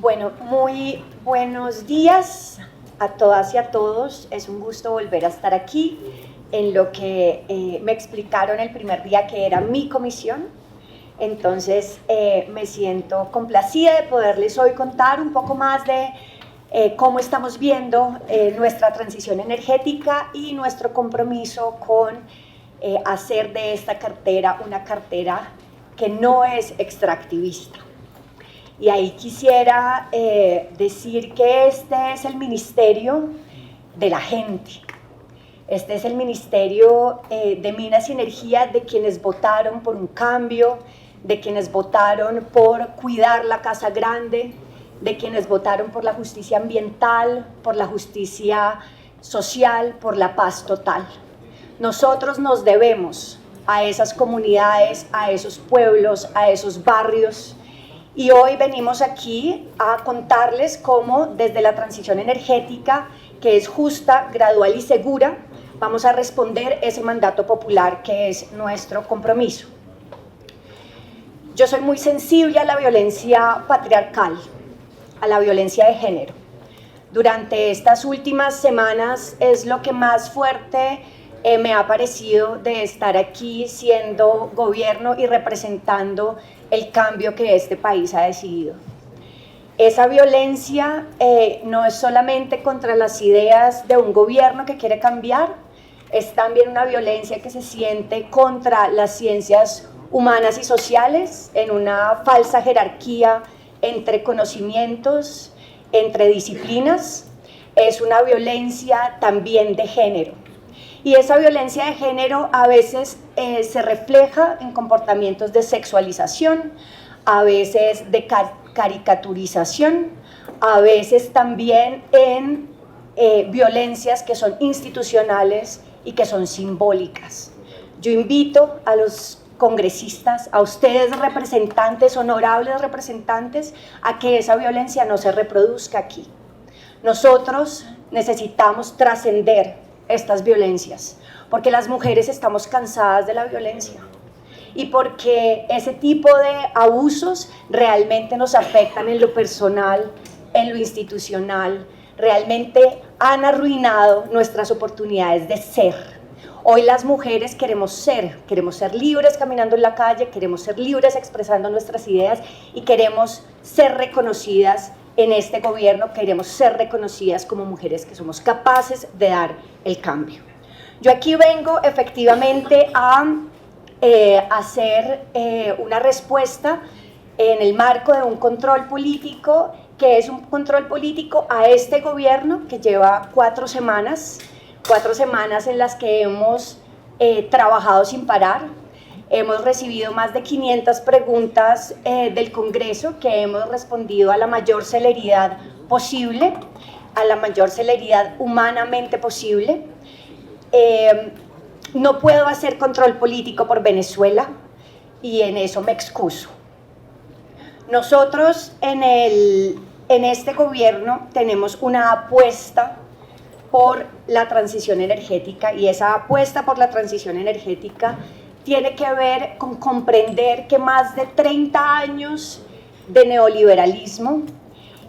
Bueno, muy buenos días a todas y a todos. Es un gusto volver a estar aquí en lo que me explicaron el primer día que era mi comisión. Entonces me siento complacida de poderles hoy contar un poco más de cómo estamos viendo nuestra transición energética y nuestro compromiso con hacer de esta cartera una cartera que no es extractivista. Y ahí quisiera decir que este es el ministerio de la gente. Este es el ministerio de Minas y Energía, de quienes votaron por un cambio, de quienes votaron por cuidar la Casa Grande, de quienes votaron por la justicia ambiental, por la justicia social, por la paz total. Nosotros nos debemos a esas comunidades, a esos pueblos, a esos barrios. Y hoy venimos aquí a contarles cómo desde la transición energética, que es justa, gradual y segura, vamos a responder ese mandato popular que es nuestro compromiso. Yo soy muy sensible a la violencia patriarcal, a la violencia de género. Durante estas últimas semanas es lo que más fuerte me ha parecido de estar aquí siendo gobierno y representando el cambio que este país ha decidido. Esa violencia no es solamente contra las ideas de un gobierno que quiere cambiar, es también una violencia que se siente contra las ciencias humanas y sociales, en una falsa jerarquía entre conocimientos, entre disciplinas. Es una violencia también de género. Y esa violencia de género a veces se refleja en comportamientos de sexualización, a veces de caricaturización, a veces también en violencias que son institucionales y que son simbólicas. Yo invito a los congresistas, a ustedes representantes, honorables representantes, a que esa violencia no se reproduzca aquí. Nosotros necesitamos trascender estas violencias, porque las mujeres estamos cansadas de la violencia y porque ese tipo de abusos realmente nos afectan en lo personal, en lo institucional, realmente han arruinado nuestras oportunidades de ser. Hoy las mujeres queremos ser libres caminando en la calle, queremos ser libres expresando nuestras ideas y queremos ser reconocidas en este gobierno, queremos ser reconocidas como mujeres que somos capaces de dar el cambio. Yo aquí vengo efectivamente a hacer una respuesta en el marco de un control político, que es un control político a este gobierno que lleva 4 semanas en las que hemos trabajado sin parar. Hemos recibido más de 500 preguntas del Congreso que hemos respondido a la mayor celeridad posible, a la mayor celeridad humanamente posible. No puedo hacer control político por Venezuela y en eso me excuso. Nosotros en este gobierno tenemos una apuesta por la transición energética y esa apuesta por la transición energética tiene que ver con comprender que más de 30 años de neoliberalismo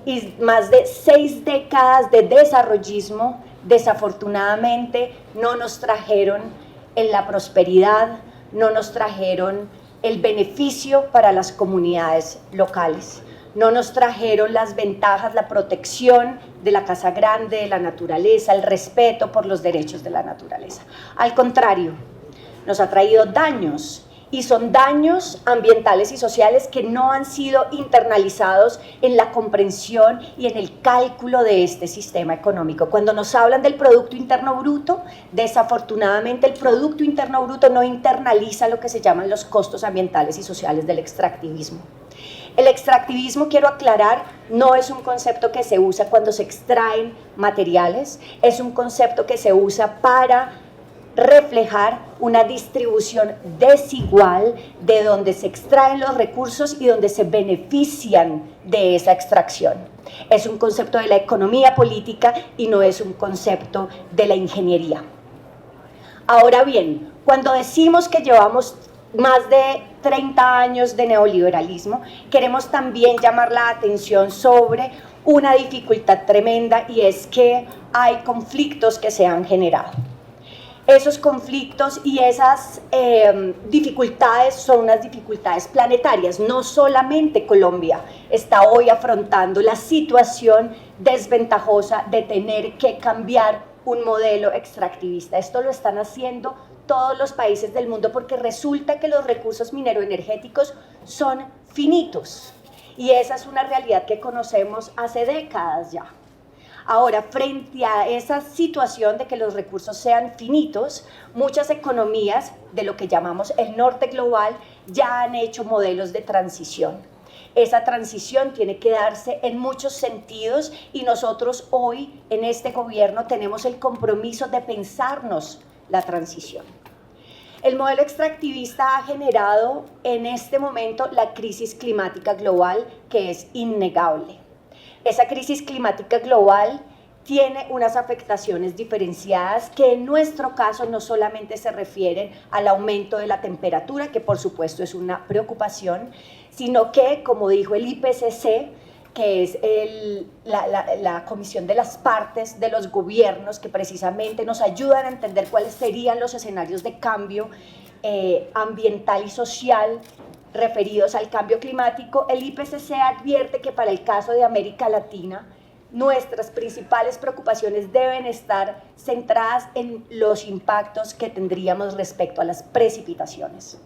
y más de 6 décadas de desarrollismo desafortunadamente no nos trajeron la prosperidad, no nos trajeron el beneficio para las comunidades locales, no nos trajeron las ventajas, la protección de la Casa Grande, de la naturaleza, el respeto por los derechos de la naturaleza. Al contrario, nos ha traído daños, y son daños ambientales y sociales que no han sido internalizados en la comprensión y en el cálculo de este sistema económico. Cuando nos hablan del Producto Interno Bruto, desafortunadamente el Producto Interno Bruto no internaliza lo que se llaman los costos ambientales y sociales del extractivismo. El extractivismo, quiero aclarar, no es un concepto que se usa cuando se extraen materiales, es un concepto que se usa para reflejar una distribución desigual de donde se extraen los recursos y donde se benefician de esa extracción. Es un concepto de la economía política y no es un concepto de la ingeniería. Ahora bien, cuando decimos que llevamos más de 30 años de neoliberalismo, queremos también llamar la atención sobre una dificultad tremenda, y es que hay conflictos que se han generado. Esos conflictos y esas dificultades son unas dificultades planetarias. No solamente Colombia está hoy afrontando la situación desventajosa de tener que cambiar un modelo extractivista. Esto lo están haciendo todos los países del mundo, porque resulta que los recursos mineroenergéticos son finitos, y esa es una realidad que conocemos hace décadas ya. Ahora, frente a esa situación de que los recursos sean finitos, muchas economías de lo que llamamos el norte global ya han hecho modelos de transición. Esa transición tiene que darse en muchos sentidos, y nosotros hoy en este gobierno tenemos el compromiso de pensarnos la transición. El modelo extractivista ha generado en este momento la crisis climática global, que es innegable. Esa crisis climática global tiene unas afectaciones diferenciadas que en nuestro caso no solamente se refieren al aumento de la temperatura, que por supuesto es una preocupación, sino que, como dijo el IPCC, que es la comisión de las partes de los gobiernos que precisamente nos ayudan a entender cuáles serían los escenarios de cambio ambiental y social referidos al cambio climático. El IPCC advierte que para el caso de América Latina, nuestras principales preocupaciones deben estar centradas en los impactos que tendríamos respecto a las precipitaciones.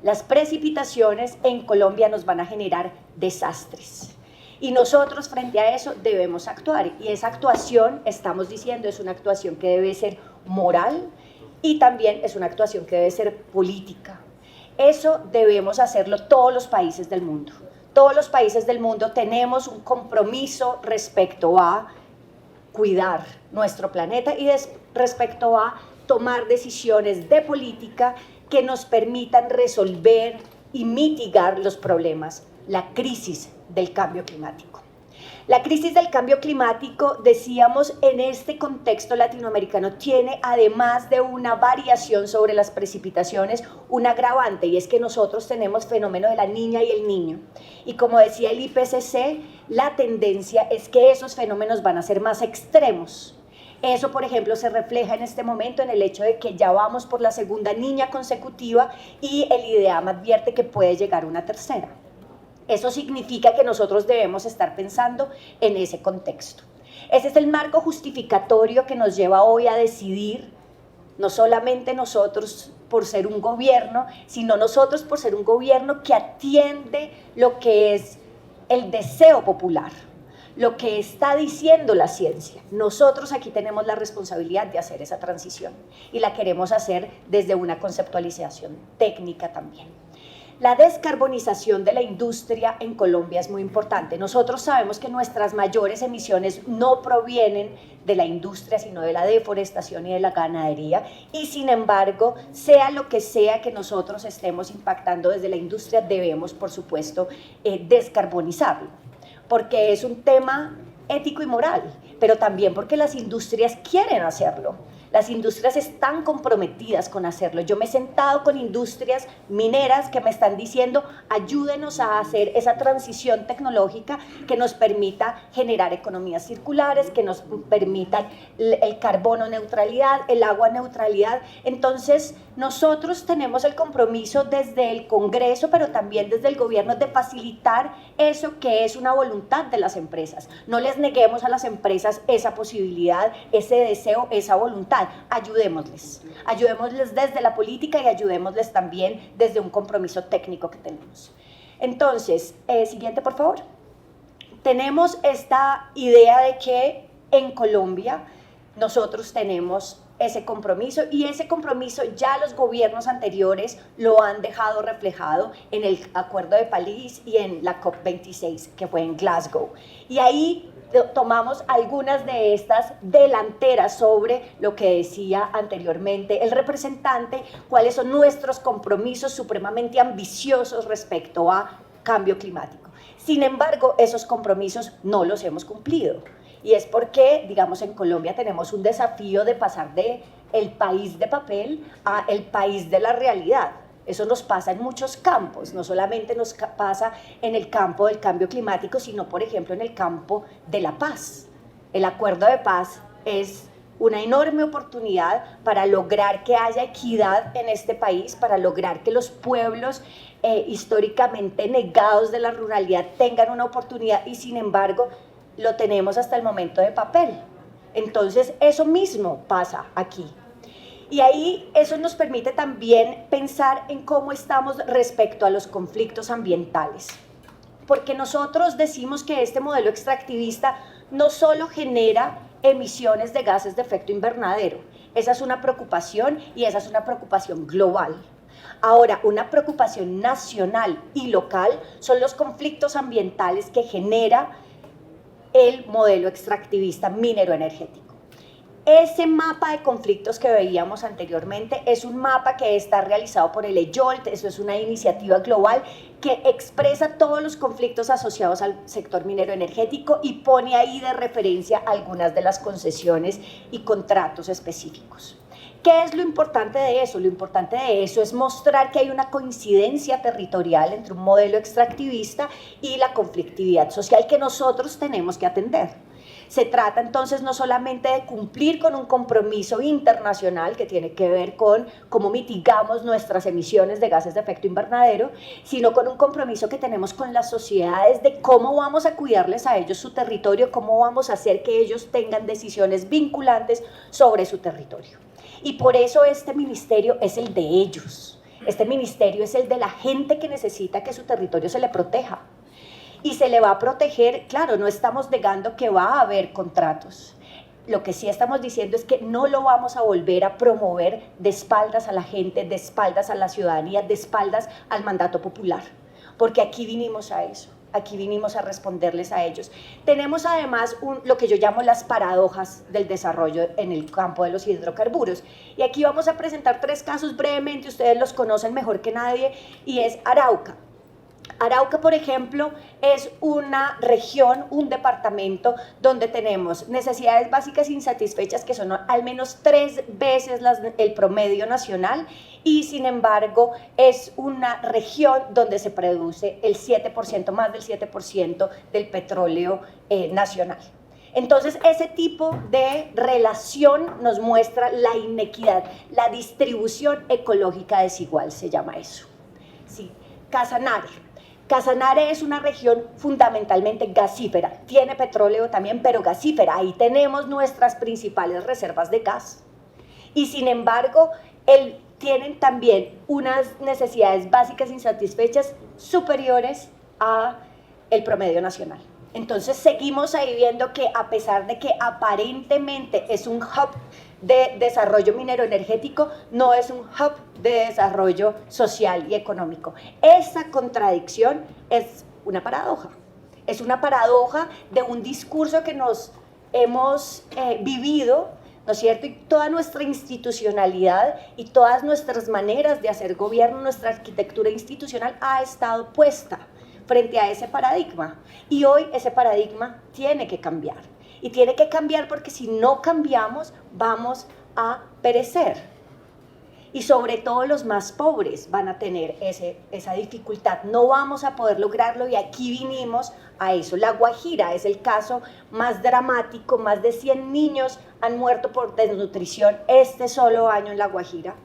Las precipitaciones en Colombia nos van a generar desastres, y nosotros frente a eso debemos actuar, y esa actuación, estamos diciendo, es una actuación que debe ser moral, y también es una actuación que debe ser política. Eso debemos hacerlo todos los países del mundo. Todos los países del mundo tenemos un compromiso respecto a cuidar nuestro planeta y respecto a tomar decisiones de política que nos permitan resolver y mitigar los problemas, la crisis del cambio climático. La crisis del cambio climático, decíamos, en este contexto latinoamericano tiene, además de una variación sobre las precipitaciones, un agravante, y es que nosotros tenemos fenómeno de la niña y el niño. Y como decía el IPCC, la tendencia es que esos fenómenos van a ser más extremos. Eso, por ejemplo, se refleja en este momento en el hecho de que ya vamos por la segunda niña consecutiva, y el IDEAM advierte que puede llegar una tercera. Eso significa que nosotros debemos estar pensando en ese contexto. Ese es el marco justificatorio que nos lleva hoy a decidir, no solamente nosotros por ser un gobierno, sino nosotros por ser un gobierno que atiende lo que es el deseo popular, lo que está diciendo la ciencia. Nosotros aquí tenemos la responsabilidad de hacer esa transición, y la queremos hacer desde una conceptualización técnica también. La descarbonización de la industria en Colombia es muy importante. Nosotros sabemos que nuestras mayores emisiones no provienen de la industria, sino de la deforestación y de la ganadería, y sin embargo, sea lo que sea que nosotros estemos impactando desde la industria, debemos, por supuesto, descarbonizarlo, porque es un tema ético y moral, pero también porque las industrias quieren hacerlo. Las industrias están comprometidas con hacerlo. Yo me he sentado con industrias mineras que me están diciendo: ayúdenos a hacer esa transición tecnológica que nos permita generar economías circulares, que nos permitan el carbono neutralidad, el agua neutralidad. Entonces, nosotros tenemos el compromiso desde el Congreso, pero también desde el gobierno, de facilitar eso que es una voluntad de las empresas. No les neguemos a las empresas esa posibilidad, ese deseo, esa voluntad. Ayudémosles desde la política, y ayudémosles también desde un compromiso técnico que tenemos. Entonces, siguiente por favor. Tenemos esta idea de que en Colombia nosotros tenemos ese compromiso, y ese compromiso ya los gobiernos anteriores lo han dejado reflejado en el Acuerdo de París y en la COP26, que fue en Glasgow. Y ahí tomamos algunas de estas delanteras sobre lo que decía anteriormente el representante, cuáles son nuestros compromisos supremamente ambiciosos respecto a cambio climático. Sin embargo, esos compromisos no los hemos cumplido. Y es porque, digamos, en Colombia tenemos un desafío de pasar de el país de papel a el país de la realidad. Eso nos pasa en muchos campos, no solamente nos pasa en el campo del cambio climático, sino, por ejemplo, en el campo de la paz. El acuerdo de paz es una enorme oportunidad para lograr que haya equidad en este país, para lograr que los pueblos históricamente negados de la ruralidad tengan una oportunidad, y sin embargo lo tenemos hasta el momento de papel. Entonces eso mismo pasa aquí. Y ahí eso nos permite también pensar en cómo estamos respecto a los conflictos ambientales. Porque nosotros decimos que este modelo extractivista no solo genera emisiones de gases de efecto invernadero, esa es una preocupación y esa es una preocupación global. Ahora, una preocupación nacional y local son los conflictos ambientales que genera el modelo extractivista minero-energético. Ese mapa de conflictos que veíamos anteriormente es un mapa que está realizado por el EYOLT, eso es una iniciativa global que expresa todos los conflictos asociados al sector minero energético y pone ahí de referencia algunas de las concesiones y contratos específicos. ¿Qué es lo importante de eso? Lo importante de eso es mostrar que hay una coincidencia territorial entre un modelo extractivista y la conflictividad social que nosotros tenemos que atender. Se trata entonces no solamente de cumplir con un compromiso internacional que tiene que ver con cómo mitigamos nuestras emisiones de gases de efecto invernadero, sino con un compromiso que tenemos con las sociedades de cómo vamos a cuidarles a ellos su territorio, cómo vamos a hacer que ellos tengan decisiones vinculantes sobre su territorio. Y por eso este ministerio es el de ellos. Este ministerio es el de la gente que necesita que su territorio se le proteja. Y se le va a proteger, claro, no estamos negando que va a haber contratos. Lo que sí estamos diciendo es que no lo vamos a volver a promover de espaldas a la gente, de espaldas a la ciudadanía, de espaldas al mandato popular. Porque aquí vinimos a eso, aquí vinimos a responderles a ellos. Tenemos además lo que yo llamo las paradojas del desarrollo en el campo de los hidrocarburos. Y aquí vamos a presentar 3 casos brevemente, ustedes los conocen mejor que nadie, y es Arauca. Arauca, por ejemplo, es una región, un departamento donde tenemos necesidades básicas insatisfechas que son al menos 3 veces el promedio nacional, y sin embargo es una región donde se produce el 7%, más del 7% del petróleo nacional. Entonces ese tipo de relación nos muestra la inequidad, la distribución ecológica desigual se llama eso. Sí. Casanare. Casanare es una región fundamentalmente gasífera, tiene petróleo también, pero gasífera, ahí tenemos nuestras principales reservas de gas. Y sin embargo, tienen también unas necesidades básicas insatisfechas superiores al promedio nacional. Entonces seguimos ahí viendo que a pesar de que aparentemente es un hub de desarrollo minero energético, no es un hub de desarrollo social y económico. Esa contradicción es una paradoja. Es una paradoja de un discurso que nos hemos vivido, ¿no es cierto? Y toda nuestra institucionalidad y todas nuestras maneras de hacer gobierno, nuestra arquitectura institucional ha estado puesta frente a ese paradigma. Y hoy ese paradigma tiene que cambiar. Y tiene que cambiar porque si no cambiamos vamos a perecer. Y sobre todo los más pobres van a tener esa dificultad. No vamos a poder lograrlo y aquí vinimos a eso. La Guajira es el caso más dramático. Más de 100 niños han muerto por desnutrición este solo año en La Guajira.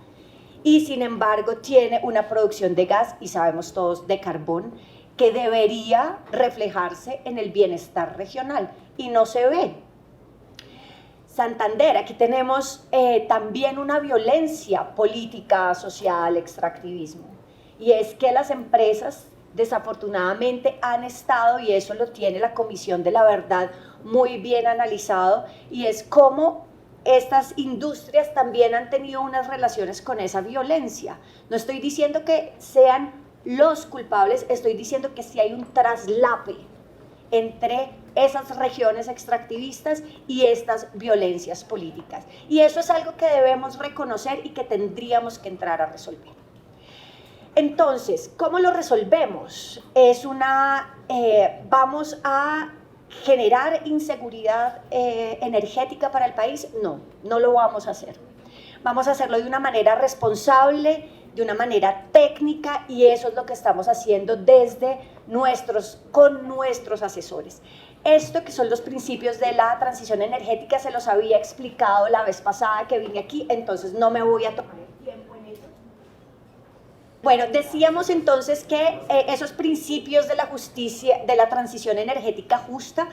Y sin embargo tiene una producción de gas, y sabemos todos, de carbón, que debería reflejarse en el bienestar regional y no se ve. Santander, aquí tenemos también una violencia política, social, extractivismo, y es que las empresas desafortunadamente han estado, y eso lo tiene la Comisión de la Verdad muy bien analizado, y es cómo estas industrias también han tenido unas relaciones con esa violencia. No estoy diciendo que sean los culpables, estoy diciendo que sí hay un traslape entre esas regiones extractivistas y estas violencias políticas. Y eso es algo que debemos reconocer y que tendríamos que entrar a resolver. Entonces, ¿cómo lo resolvemos? ¿Vamos a generar inseguridad energética para el país? No, no lo vamos a hacer. Vamos a hacerlo de una manera responsable, de una manera técnica y eso es lo que estamos haciendo con nuestros asesores. Esto que son los principios de la transición energética se los había explicado la vez pasada que vine aquí, entonces no me voy a tomar el tiempo en eso. Bueno, decíamos entonces que esos principios de la justicia, de la transición energética justa,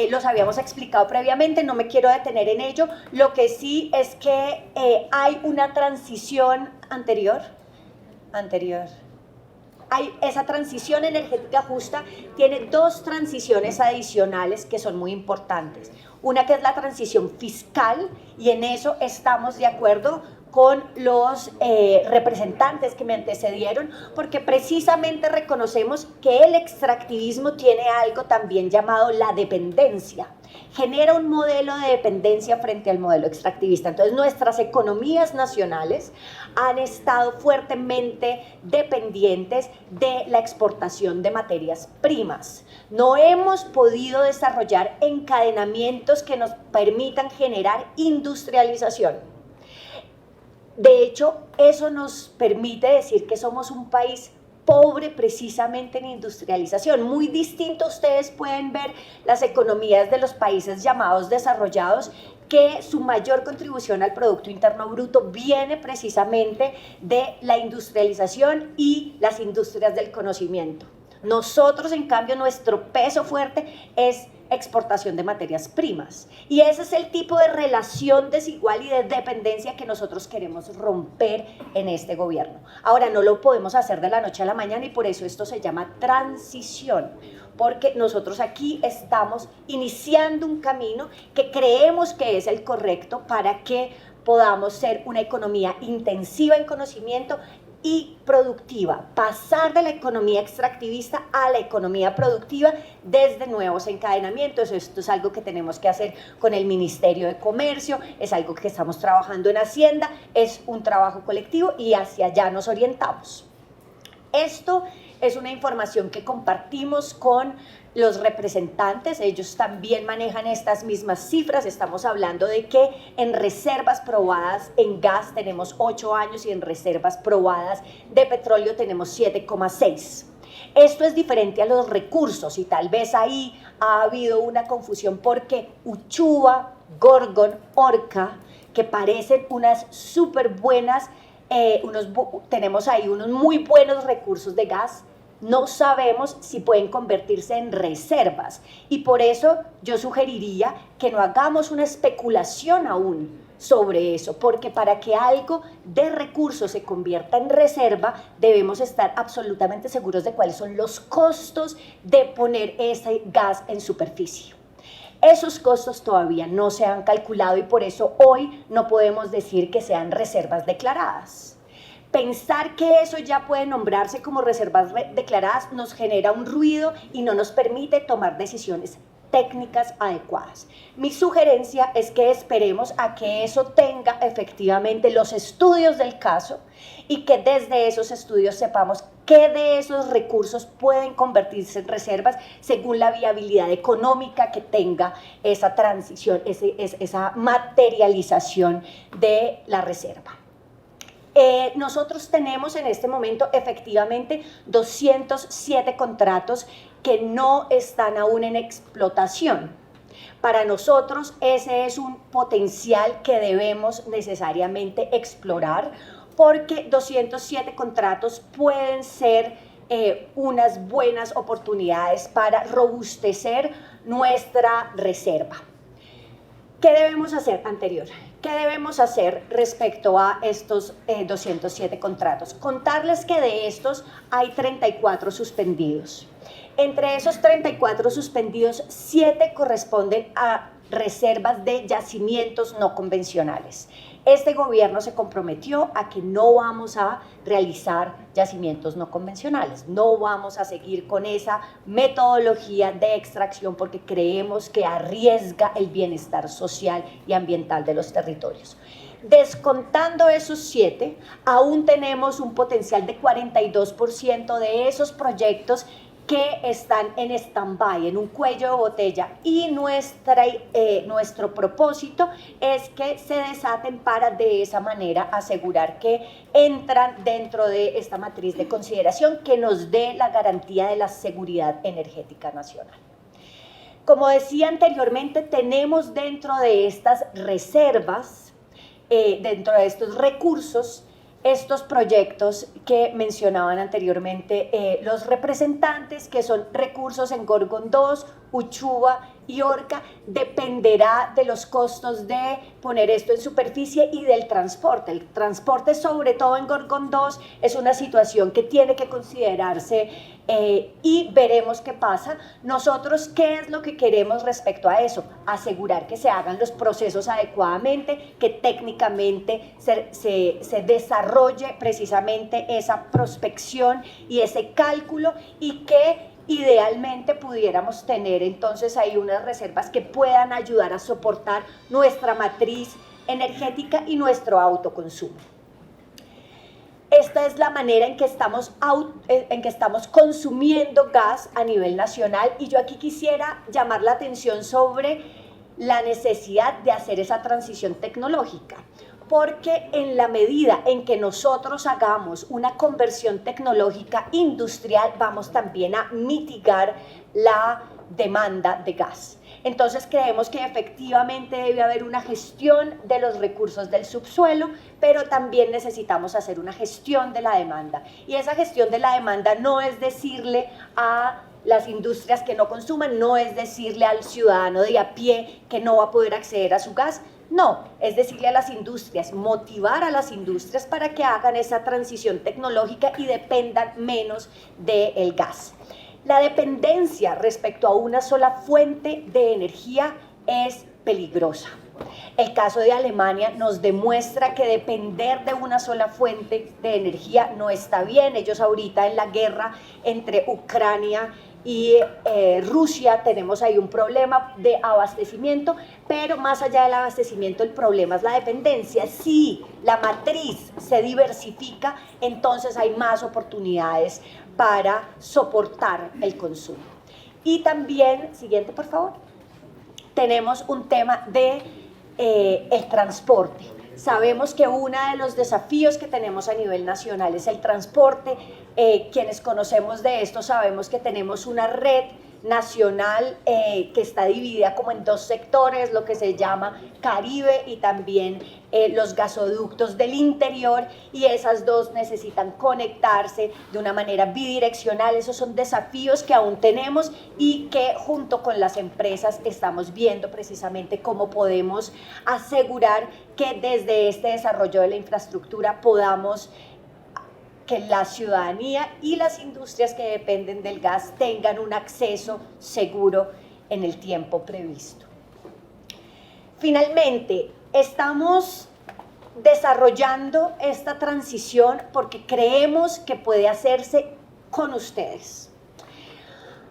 los habíamos explicado previamente, no me quiero detener en ello. Lo que sí es que hay una transición anterior. Esa transición energética justa tiene dos transiciones adicionales que son muy importantes. Una que es la transición fiscal y en eso estamos de acuerdo con los representantes que me antecedieron, porque precisamente reconocemos que el extractivismo tiene algo también llamado la dependencia. Genera un modelo de dependencia frente al modelo extractivista. Entonces, nuestras economías nacionales han estado fuertemente dependientes de la exportación de materias primas. No hemos podido desarrollar encadenamientos que nos permitan generar industrialización. De hecho, eso nos permite decir que somos un país pobre precisamente en industrialización. Muy distinto, ustedes pueden ver las economías de los países llamados desarrollados, que su mayor contribución al Producto Interno Bruto viene precisamente de la industrialización y las industrias del conocimiento. Nosotros, en cambio, nuestro peso fuerte es exportación de materias primas. Y ese es el tipo de relación desigual y de dependencia que nosotros queremos romper en este gobierno. Ahora, no lo podemos hacer de la noche a la mañana y por eso esto se llama transición, porque nosotros aquí estamos iniciando un camino que creemos que es el correcto para que podamos ser una economía intensiva en conocimiento y productiva, pasar de la economía extractivista a la economía productiva desde nuevos encadenamientos. Esto es algo que tenemos que hacer con el Ministerio de Comercio, es algo que estamos trabajando en Hacienda, es un trabajo colectivo y hacia allá nos orientamos. Esto es una información que compartimos con los representantes, ellos también manejan estas mismas cifras. Estamos hablando de que en reservas probadas en gas tenemos 8 años y en reservas probadas de petróleo tenemos 7,6. Esto es diferente a los recursos y tal vez ahí ha habido una confusión porque Uchuva, Gorgon, Orca, que parecen unas súper buenas, tenemos ahí unos muy buenos recursos de gas, no sabemos si pueden convertirse en reservas y por eso yo sugeriría que no hagamos una especulación aún sobre eso, porque para que algo de recursos se convierta en reserva debemos estar absolutamente seguros de cuáles son los costos de poner ese gas en superficie. Esos costos todavía no se han calculado y por eso hoy no podemos decir que sean reservas declaradas. Pensar que eso ya puede nombrarse como reservas declaradas nos genera un ruido y no nos permite tomar decisiones técnicas adecuadas. Mi sugerencia es que esperemos a que eso tenga efectivamente los estudios del caso y que desde esos estudios sepamos qué de esos recursos pueden convertirse en reservas según la viabilidad económica que tenga esa transición, esa materialización de la reserva. Nosotros tenemos en este momento efectivamente 207 contratos que no están aún en explotación. Para nosotros ese es un potencial que debemos necesariamente explorar porque 207 contratos pueden ser unas buenas oportunidades para robustecer nuestra reserva. ¿Qué debemos hacer anterior? ¿Qué debemos hacer respecto a estos 207 contratos? Contarles que de estos hay 34 suspendidos. Entre esos 34 suspendidos, 7 corresponden a reservas de yacimientos no convencionales. Este gobierno se comprometió a que no vamos a realizar yacimientos no convencionales, no vamos a seguir con esa metodología de extracción porque creemos que arriesga el bienestar social y ambiental de los territorios. Descontando esos 7, aún tenemos un potencial de 42% de esos proyectos que están en stand-by, en un cuello de botella, y nuestro propósito es que se desaten para de esa manera asegurar que entran dentro de esta matriz de consideración que nos dé la garantía de la seguridad energética nacional. Como decía anteriormente, tenemos dentro de estas reservas, dentro de estos recursos, estos proyectos que mencionaban anteriormente los representantes, que son recursos en Gorgon 2, Uchuva y Orca. Dependerá de los costos de poner esto en superficie y del transporte. El transporte, sobre todo en Gorgon 2, es una situación que tiene que considerarse y veremos qué pasa. Nosotros, ¿qué es lo que queremos respecto a eso? Asegurar que se hagan los procesos adecuadamente, que técnicamente se desarrolle precisamente esa prospección y ese cálculo, y que idealmente pudiéramos tener entonces ahí unas reservas que puedan ayudar a soportar nuestra matriz energética y nuestro autoconsumo. Esta es la manera en que estamos consumiendo gas a nivel nacional, y yo aquí quisiera llamar la atención sobre la necesidad de hacer esa transición tecnológica, porque en la medida en que nosotros hagamos una conversión tecnológica industrial, vamos también a mitigar la demanda de gas. Entonces creemos que efectivamente debe haber una gestión de los recursos del subsuelo, pero también necesitamos hacer una gestión de la demanda. Y esa gestión de la demanda no es decirle a las industrias que no consuman, no es decirle al ciudadano de a pie que no va a poder acceder a su gas. No, es decirle a las industrias, motivar a las industrias para que hagan esa transición tecnológica y dependan menos del gas. La dependencia respecto a una sola fuente de energía es peligrosa. El caso de Alemania nos demuestra que depender de una sola fuente de energía no está bien. Ellos ahorita en la guerra entre Ucrania y Rusia tenemos ahí un problema de abastecimiento, pero más allá del abastecimiento el problema es la dependencia. Si la matriz se diversifica, entonces hay más oportunidades para soportar el consumo. Y también, siguiente por favor, tenemos un tema de el transporte. Sabemos que uno de los desafíos que tenemos a nivel nacional es el transporte. Quienes conocemos de esto sabemos que tenemos una red nacional que está dividida como en dos sectores, lo que se llama Caribe y también los gasoductos del interior, y esas dos necesitan conectarse de una manera bidireccional. Esos son desafíos que aún tenemos y que junto con las empresas estamos viendo precisamente cómo podemos asegurar que desde este desarrollo de la infraestructura podamos que la ciudadanía y las industrias que dependen del gas tengan un acceso seguro en el tiempo previsto. Finalmente, estamos desarrollando esta transición porque creemos que puede hacerse con ustedes.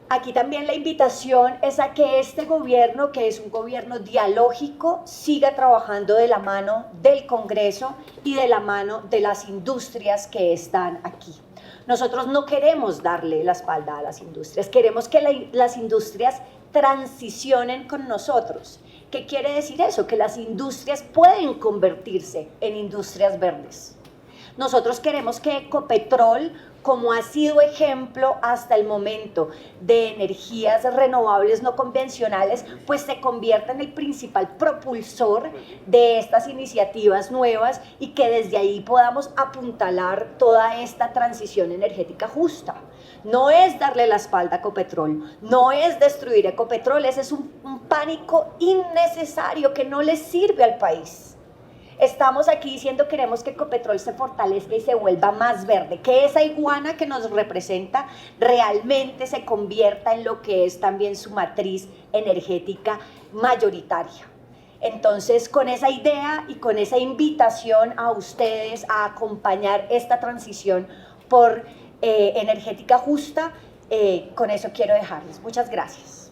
Aquí también la invitación es a que este gobierno, que es un gobierno dialógico, siga trabajando de la mano del Congreso y de la mano de las industrias que están aquí. Nosotros no queremos darle la espalda a las industrias, queremos que las industrias transicionen con nosotros. ¿Qué quiere decir eso? Que las industrias pueden convertirse en industrias verdes. Nosotros queremos que Ecopetrol, como ha sido ejemplo hasta el momento de energías renovables no convencionales, pues se convierta en el principal propulsor de estas iniciativas nuevas y que desde ahí podamos apuntalar toda esta transición energética justa. No es darle la espalda a Ecopetrol, no es destruir Ecopetrol, ese es un pánico innecesario que no le sirve al país. Estamos aquí diciendo queremos que Ecopetrol se fortalezca y se vuelva más verde, que esa iguana que nos representa realmente se convierta en lo que es también su matriz energética mayoritaria. Entonces, con esa idea y con esa invitación a ustedes a acompañar esta transición por energética justa, con eso quiero dejarles. Muchas gracias.